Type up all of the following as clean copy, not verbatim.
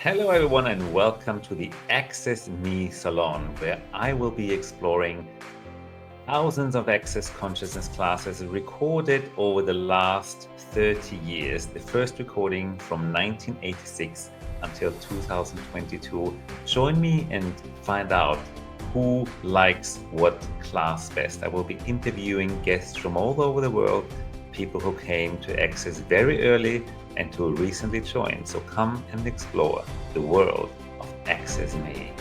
Hello, everyone, and welcome to the Access Me Salon, where I will be exploring thousands of access consciousness classes recorded over the last 30 years. The first recording from 1986 until 2022. Join me and find out who likes what class best. I will be interviewing guests from all over the world, people who came to Access very early and who recently joined. So come and explore the world of Access Me.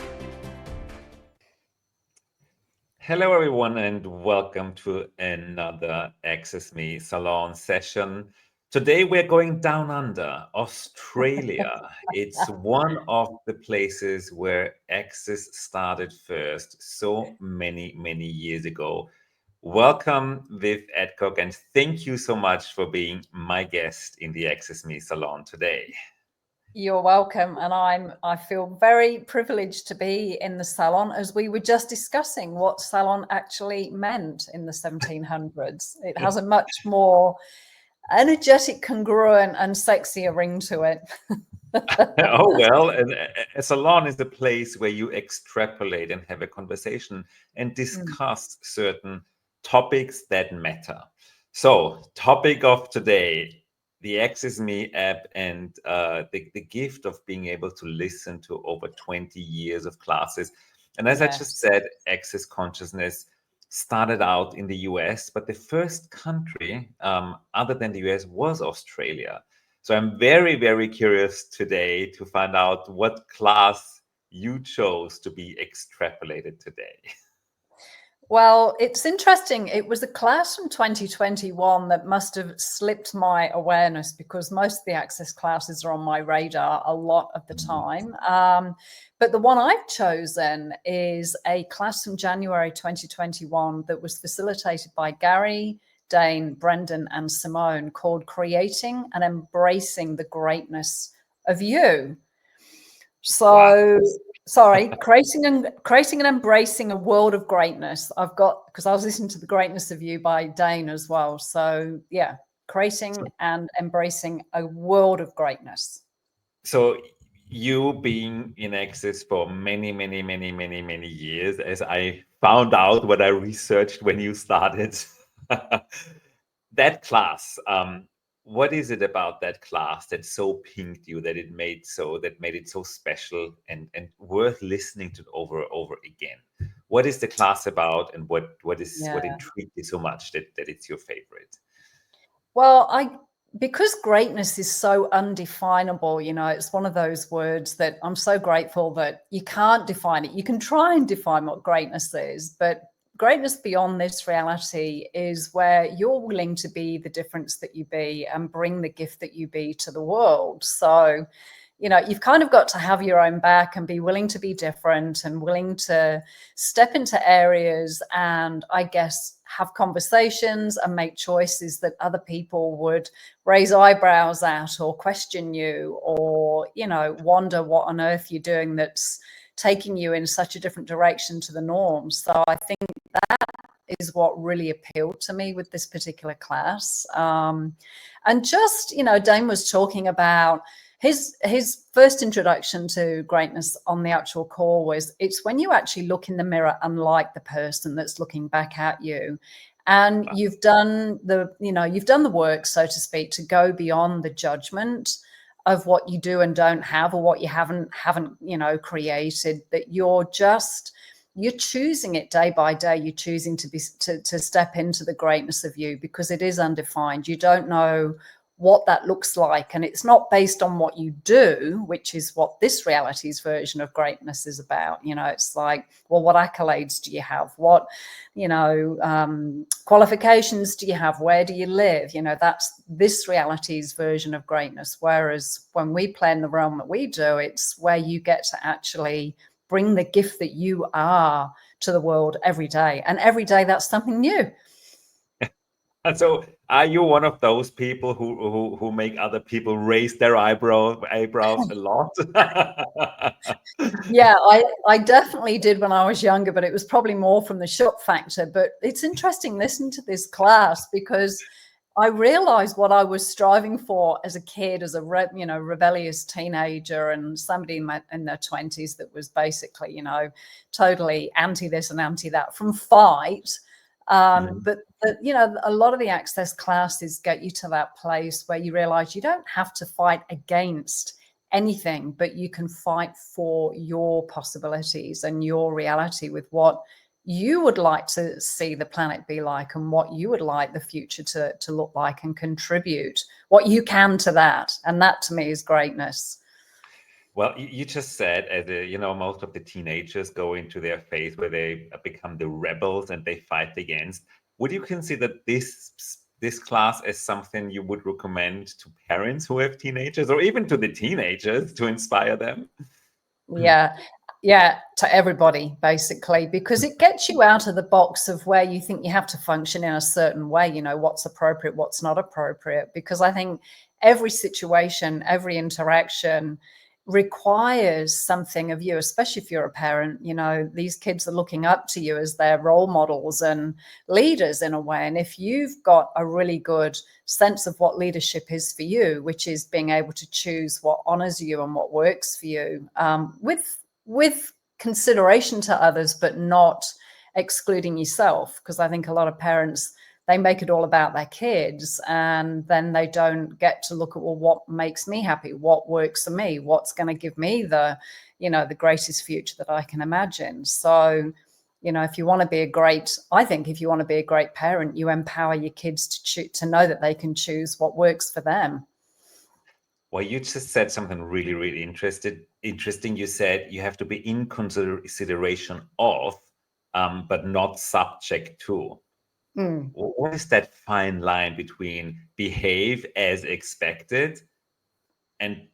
Hello, everyone, and welcome to another Access Me Salon session. Today, we're going down under Australia. It's one of the places where Access started first so many, many years ago. Welcome, Viv Adcock, and thank you so much for being my guest in the Access Me Salon today. You're welcome, and I feel very privileged to be in the salon, as we were just discussing what salon actually meant in the 1700s. It has a much more energetic, congruent, and sexier ring to it. Oh, well, a salon is a place where you extrapolate and have a conversation and discuss certain topics that matter. So, topic of today, the Access Me app and the gift of being able to listen to over 20 years of classes. And as I just said, Access Consciousness started out in the US, but the first country other than the US was Australia. So I'm very, very curious today to find out what class you chose to be extrapolated today. Well, it's interesting. It was a class from 2021 that must have slipped my awareness, because most of the access classes are on my radar a lot of the time. But the one I've chosen is a class from January 2021 that was facilitated by Gary, Dane, Brendan, and Simone, called Creating and Embracing the Greatness of You. So, sorry, creating and embracing a world of greatness. I've got, because I was listening to The Greatness of You by Dane as well. So yeah, creating and embracing a world of greatness. So you being in Access for many, many, many, many, many years, as I found out what I researched when you started that class, what is it about that class that so pinked you, that made it so special and worth listening to over again? What is the class about, and what intrigued you so much that it's your favorite? Well, because greatness is so undefinable, it's one of those words that I'm so grateful that you can't define it. You can try and define what greatness is, but greatness beyond this reality is where you're willing to be the difference that you be and bring the gift that you be to the world. So, you've kind of got to have your own back and be willing to be different and willing to step into areas and, I guess, have conversations and make choices that other people would raise eyebrows at or question you, or, wonder what on earth you're doing that's taking you in such a different direction to the norm. So I think that is what really appealed to me with this particular class. And just, Dane was talking about his first introduction to greatness on the actual call was, it's when you actually look in the mirror and like the person that's looking back at you, and you've done the work, so to speak, to go beyond the judgment of what you do and don't have, or what you haven't created, that you're choosing it day by day. You're choosing to step into the greatness of you, because it is undefined. You don't know what that looks like, and it's not based on what you do, which is what this reality's version of greatness is about. It's like, well, what accolades do you have? What qualifications do you have? Where do you live? That's this reality's version of greatness. Whereas when we play in the realm that we do, it's where you get to actually bring the gift that you are to the world every day, and every day that's something new. And so, are you one of those people who make other people raise their eyebrows a lot? Yeah, I definitely did when I was younger, but it was probably more from the shock factor. But it's interesting listening to this class, because I realized what I was striving for as a kid, as a rebellious teenager, and somebody in their 20s that was basically, totally anti this and anti that from fight. But a lot of the access classes get you to that place where you realize you don't have to fight against anything, but you can fight for your possibilities and your reality with what you would like to see the planet be like, and what you would like the future to look like, and contribute what you can to that. And that to me is greatness. Well, you just said, most of the teenagers go into their phase where they become the rebels and they fight against. Would you consider this class as something you would recommend to parents who have teenagers, or even to the teenagers, to inspire them? Yeah, to everybody, basically, because it gets you out of the box of where you think you have to function in a certain way, what's appropriate, what's not appropriate. Because I think every situation, every interaction requires something of you, especially if you're a parent. These kids are looking up to you as their role models and leaders in a way. And if you've got a really good sense of what leadership is for you, which is being able to choose what honors you and what works for you, with consideration to others, but not excluding yourself. Because I think a lot of parents, they make it all about their kids, and then they don't get to look at, well, what makes me happy? What works for me? What's going to give me the greatest future that I can imagine? So, if you want to be a great parent, you empower your kids to know that they can choose what works for them. Well, you just said something really, really interesting. You said you have to be in consideration of, but not subject to. What is that fine line between behave as expected and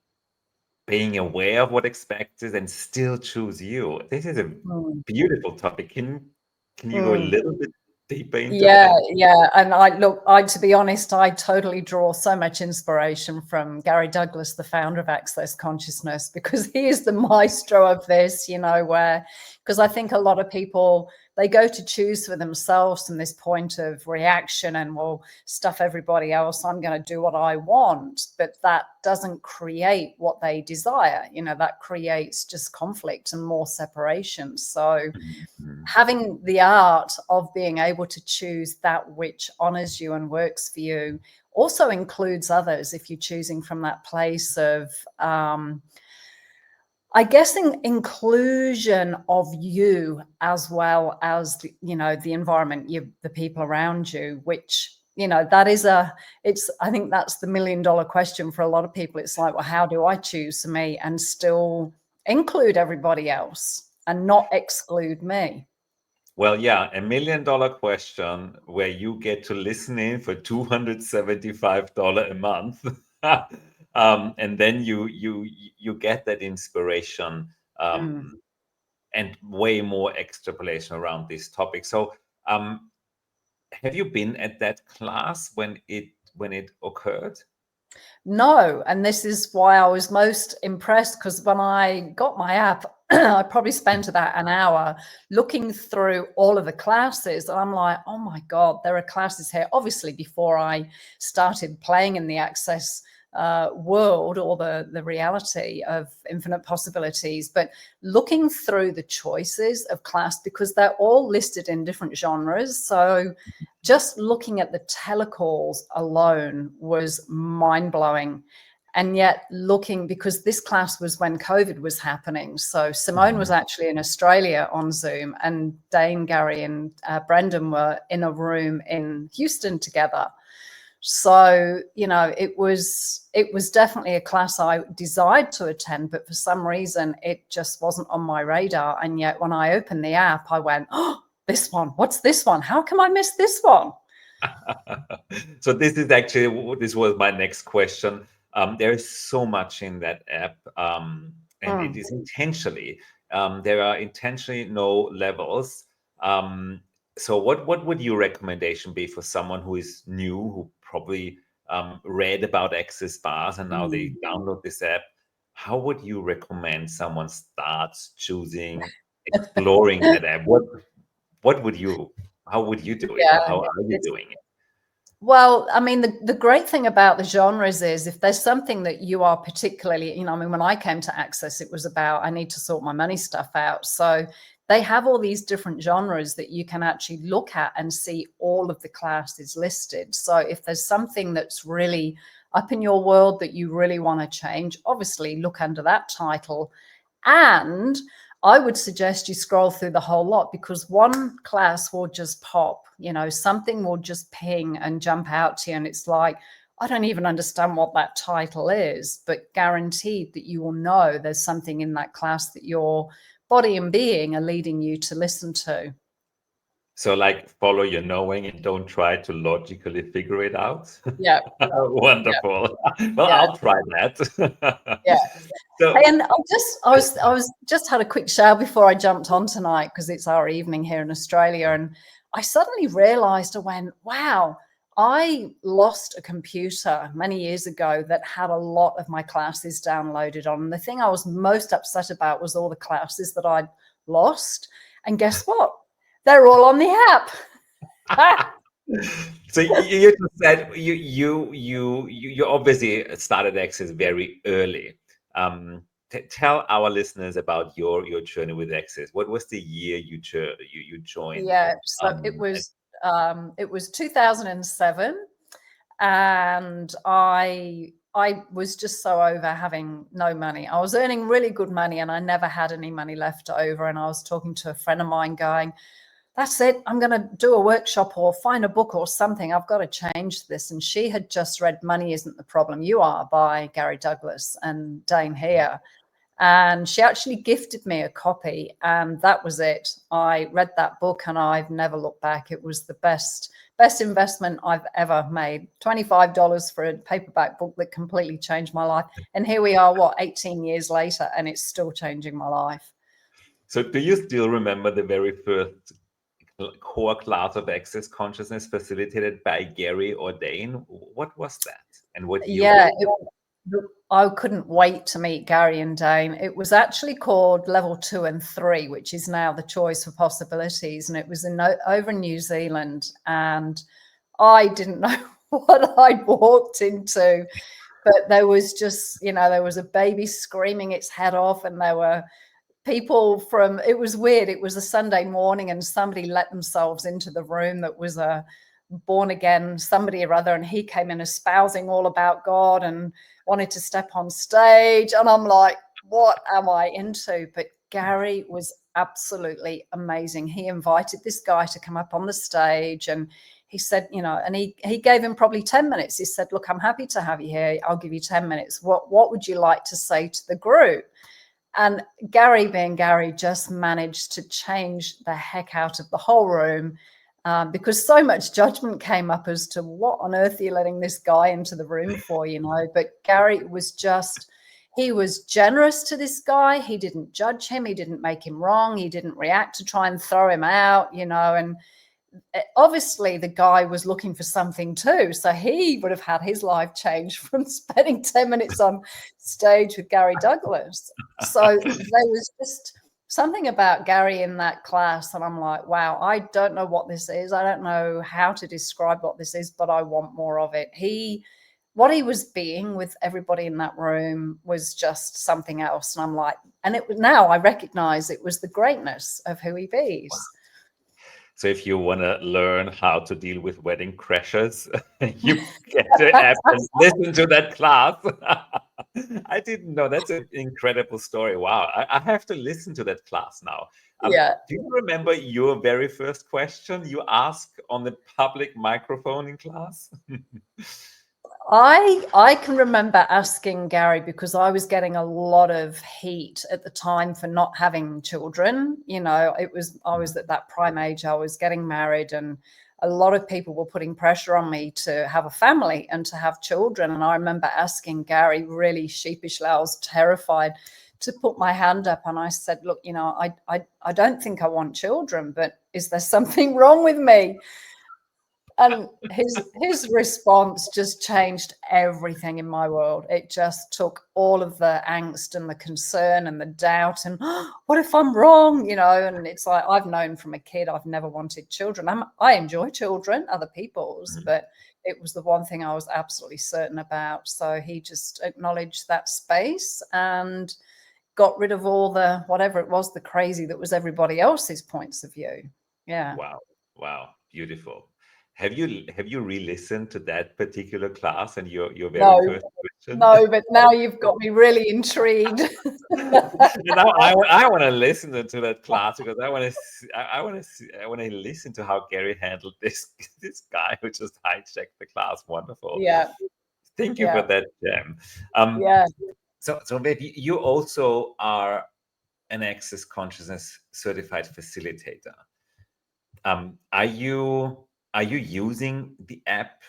being aware of what expected and still choose you? This is a beautiful topic. Can you go a little bit deeper into that? Yeah. And to be honest, I totally draw so much inspiration from Gary Douglas, the founder of Access Consciousness, because he is the maestro of this, because I think a lot of people, they go to choose for themselves from this point of reaction and, well, stuff everybody else, I'm going to do what I want. But that doesn't create what they desire. That creates just conflict and more separation. So having the art of being able to choose that which honors you and works for you also includes others, if you're choosing from that place of I guess inclusion of you, as well as the environment, the people around you, which I think that's the $1 million question for a lot of people. It's like, well, how do I choose me and still include everybody else and not exclude me? Well, yeah, $1 million question where you get to listen in for $275 a month. And then you get that inspiration and way more extrapolation around this topic. So have you been at that class when it occurred? No, and this is why I was most impressed, because when I got my app, I probably spent about an hour looking through all of the classes, and I'm like, oh my God, there are classes here. Obviously, before I started playing in the Access world, or the reality of infinite possibilities, but looking through the choices of class, because they're all listed in different genres. So just looking at the telecalls alone was mind-blowing. And yet because this class was when COVID was happening. So Simone was actually in Australia on Zoom, and Dane, Gary, and Brendan were in a room in Houston together. So, it was definitely a class I desired to attend, but for some reason it just wasn't on my radar. And yet when I opened the app, I went, oh, this one, what's this one? How can I miss this one? So this was my next question. There is so much in that app, and it is intentionally, there are intentionally no levels. So what would your recommendation be for someone who is new, who probably read about access bars and now they download this app? How would you recommend someone starts exploring that app? How would you do it? Yeah, How are you doing it? Well, I mean, the great thing about the genres is if there's something that you are particularly, I mean, when I came to Access, it was about I need to sort my money stuff out. So they have all these different genres that you can actually look at and see all of the classes listed. So if there's something that's really up in your world that you really want to change, obviously look under that title. And I would suggest you scroll through the whole lot, because one class will just pop, something will just ping and jump out to you. And it's like, I don't even understand what that title is, but guaranteed that you will know there's something in that class that your body and being are leading you to listen to. So like follow your knowing and don't try to logically figure it out. Yeah. Wonderful. Yeah. Well, Yeah. I'll try that. Yeah. So, and I was just had a quick shower before I jumped on tonight, because it's our evening here in Australia, and I suddenly realized, I went, wow, I lost a computer many years ago that had a lot of my classes downloaded on. And the thing I was most upset about was all the classes that I'd lost. And guess what? They're all on the app. So you just said you obviously started Access very early. Tell our listeners about your journey with Access. What was the year you joined? Yeah, so it was 2007, and I was just so over having no money. I was earning really good money and I never had any money left over. And I was talking to a friend of mine going, that's it, I'm going to do a workshop or find a book or something. I've got to change this. And she had just read Money Isn't the Problem, You Are by Gary Douglas and Dane Here. And she actually gifted me a copy, and that was it. I read that book and I've never looked back. It was the best investment I've ever made. $25 for a paperback book that completely changed my life. And here we are, 18 years later, and it's still changing my life. So do you still remember the very first core class of Access Consciousness facilitated by Gary or Dane? What was that? And what I couldn't wait to meet Gary and Dane. It was actually called Level 2 and 3, which is now the Choice for Possibilities. And it was over in New Zealand. And I didn't know what I'd walked into. But there was just, there was a baby screaming its head off, and there were people it was weird. It was a Sunday morning and somebody let themselves into the room that was a born again somebody or other, and he came in espousing all about God and wanted to step on stage, and I'm like, what am I into? But Gary was absolutely amazing. He invited this guy to come up on the stage, and he said, and he gave him probably 10 minutes. He said, look, I'm happy to have you here. I'll give you 10 minutes. What would you like to say to the group? And Gary, being Gary, just managed to change the heck out of the whole room, because so much judgment came up as to what on earth are you letting this guy into the room for, But Gary he was generous to this guy. He didn't judge him. He didn't make him wrong. He didn't react to try and throw him out, and obviously the guy was looking for something too. So he would have had his life changed from spending 10 minutes on stage with Gary Douglas. So there was just something about Gary in that class. And I'm like, wow, I don't know what this is. I don't know how to describe what this is, but I want more of it. What he was being with everybody in that room was just something else. And I'm like, and now I recognize it was the greatness of who he be. Wow. So if you want to learn how to deal with wedding crashers, you get the app and listen to that class. I didn't know. That's an incredible story. Wow. I have to listen to that class now. Yeah. Do you remember your very first question you asked on the public microphone in class? I can remember asking Gary, because I was getting a lot of heat at the time for not having children. I was at that prime age. I was getting married, and a lot of people were putting pressure on me to have a family and to have children. And I remember asking Gary really sheepishly, I was terrified to put my hand up, and I said, look, I don't think I want children, but is there something wrong with me? And his response just changed everything in my world. It just took all of the angst and the concern and the doubt and what if I'm wrong, and it's like, I've known from a kid, I've never wanted children. I enjoy children, other people's, but it was the one thing I was absolutely certain about. So he just acknowledged that space and got rid of all the, whatever it was, the crazy that was everybody else's points of view. Yeah. Wow, beautiful. Have you re-listened to that particular class and your very No, first question? no, but now you've got me really intrigued. Now I want to listen to that class because I want to listen to how Gary handled this guy who just hijacked the class. Wonderful. Yeah. Thank you for that, Jam. Yeah. So Viv, you also are an Access Consciousness certified facilitator. Are you using the app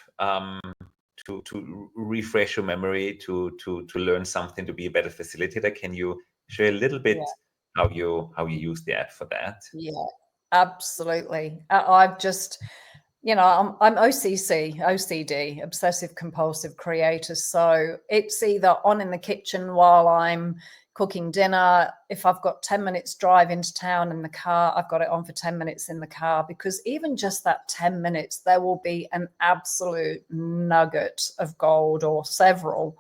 to refresh your memory, to learn something, to be a better facilitator? Can you share a little bit how you use the app for that? Yeah, absolutely. I've just, I'm OCD, obsessive compulsive creator. So it's either on in the kitchen while I'm cooking dinner. If I've got 10 minutes drive into town in the car, I've got it on for 10 minutes in the car, because even just that 10 minutes, there will be an absolute nugget of gold or several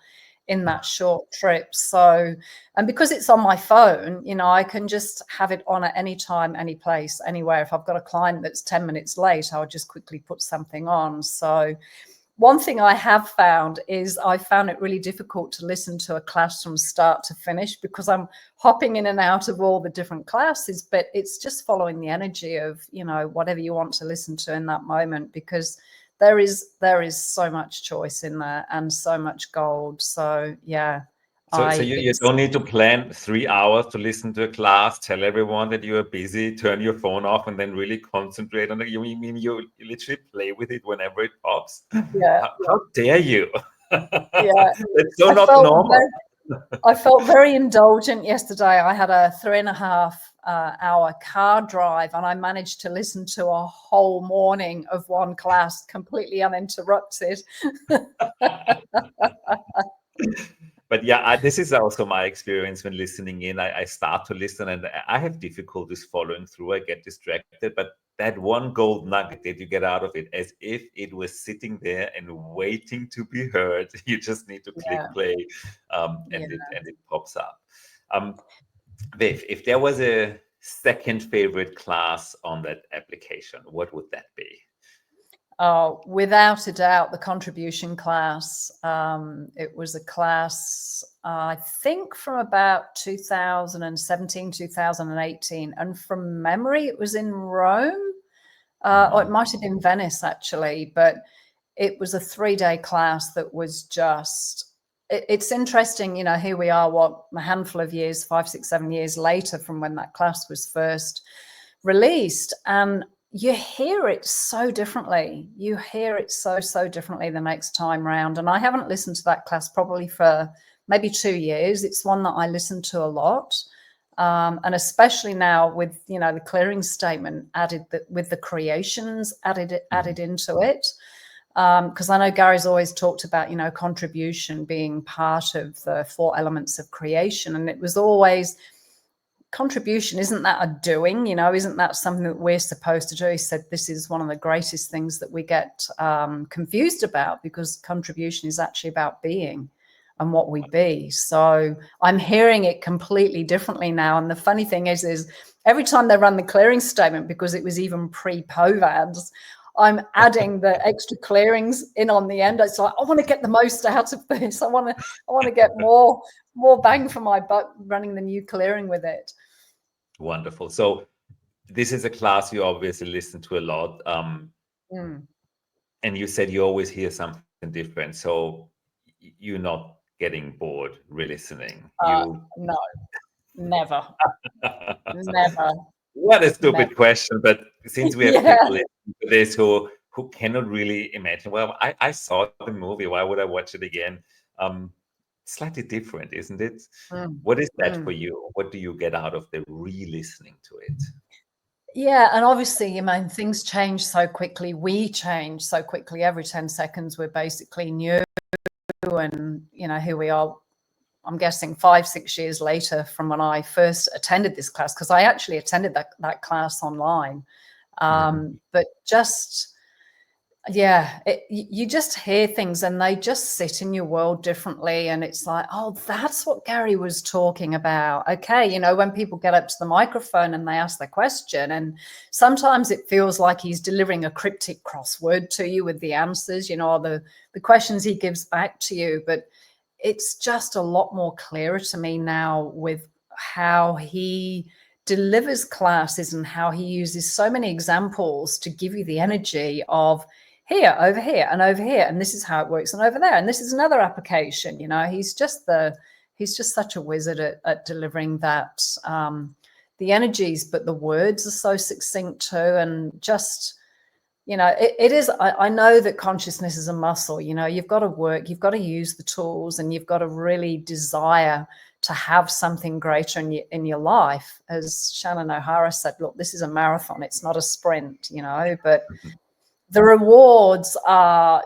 in that short trip. So, and because it's on my phone, I can just have it on at any time, any place, anywhere. If I've got a client that's 10 minutes late, I'll just quickly put something on. So one thing I have found is I found it really difficult to listen to a class from start to finish, because I'm hopping in and out of all the different classes, but it's just following the energy of, whatever you want to listen to in that moment, because there is so much choice in there and so much gold. So yeah. So you don't need to plan 3 hours to listen to a class, tell everyone that you are busy, turn your phone off, and then really concentrate on it. You mean you literally play with it whenever it pops? Yeah. How dare you? Yeah. It's so not normal. I felt very indulgent yesterday. I had a 3.5 hour car drive, and I managed to listen to a whole morning of one class completely uninterrupted. But yeah, this is also my experience when listening in. I start to listen and I have difficulties following through. I get distracted, but that one gold nugget that you get out of it, as if it was sitting there and waiting to be heard, you just need to click play, and it pops up. Viv, if there was a second favorite class on that application, what would that be? Without a doubt, the contribution class. It was a class, I think, from about 2017, 2018. And from memory, it was in Rome, or it might have been Venice, actually. But it was a 3-day class that was just, it's interesting, here we are, a handful of years, 5, 6, 7 years later from when that class was first released. And you hear it so differently. You hear it so differently the next time round. And I haven't listened to that class probably for maybe 2 years. It's one that I listen to a lot. And especially now with, the clearing statement added, with the creations added into it. Because I know Gary's always talked about, contribution being part of the 4 elements of creation. And it was always, contribution, isn't that a doing? Isn't that something that we're supposed to do? He said this is one of the greatest things that we get confused about, because contribution is actually about being and what we be. So I'm hearing it completely differently now. And the funny thing is every time they run the clearing statement, because it was even pre-POVADs, I'm adding the extra clearings in on the end. It's like, I want to get the most out of this. I want to get more bang for my buck running the new clearing with it. Wonderful. So this is a class you obviously listen to a lot. And you said you always hear something different. So you're not getting bored re-listening. No, never. Never. What a stupid question. But since we have people listening to this who cannot really imagine, well, I saw the movie, why would I watch it again? Slightly different, isn't it? What is that for you? What do you get out of the re-listening to it? Yeah, and obviously, things change so quickly. We change so quickly. Every 10 seconds, we're basically new. And, here we are, I'm guessing 5, 6 years later from when I first attended this class, because I actually attended that class online. But just Yeah, you just hear things and they just sit in your world differently. And it's like, oh, that's what Gary was talking about. Okay, you know, when people get up to the microphone and they ask their question, and sometimes it feels like he's delivering a cryptic crossword to you with the answers, you know, or the questions he gives back to you. But it's just a lot more clearer to me now with how he delivers classes and how he uses so many examples to give you the energy of here, over here, and over here, and this is how it works, and over there, and this is another application. You know, he's just such a wizard at delivering that, the energies, but the words are so succinct too, and just, you know, it is. I know that consciousness is a muscle. You know, you've got to work, you've got to use the tools, and you've got to really desire to have something greater in your life. As Shannon O'Hara said, look, this is a marathon, it's not a sprint. You know, but the rewards are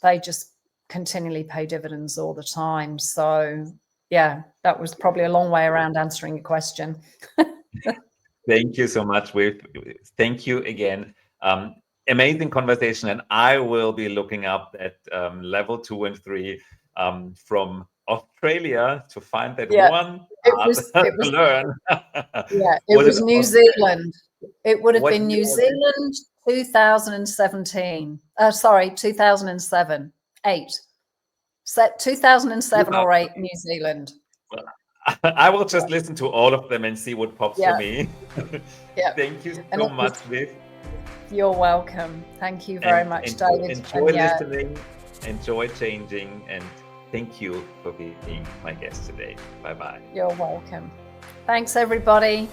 they just continually pay dividends all the time. So yeah, that was probably a long way around answering your question. Thank you so much, Viv. Thank you again. Amazing conversation, and I will be looking up at level 2 and 3 from Australia to find that one to learn. Yeah, it was New Zealand. It would have been New Zealand 2017. Sorry, 2007, 8. 2007 or 8, New Zealand. Well, I will just listen to all of them and see what pops for me. Yeah. Thank you so much, Viv. You're welcome. Thank you very much, David. Enjoy listening, enjoy changing, and thank you for being my guest today. Bye-bye. You're welcome. Thanks, everybody.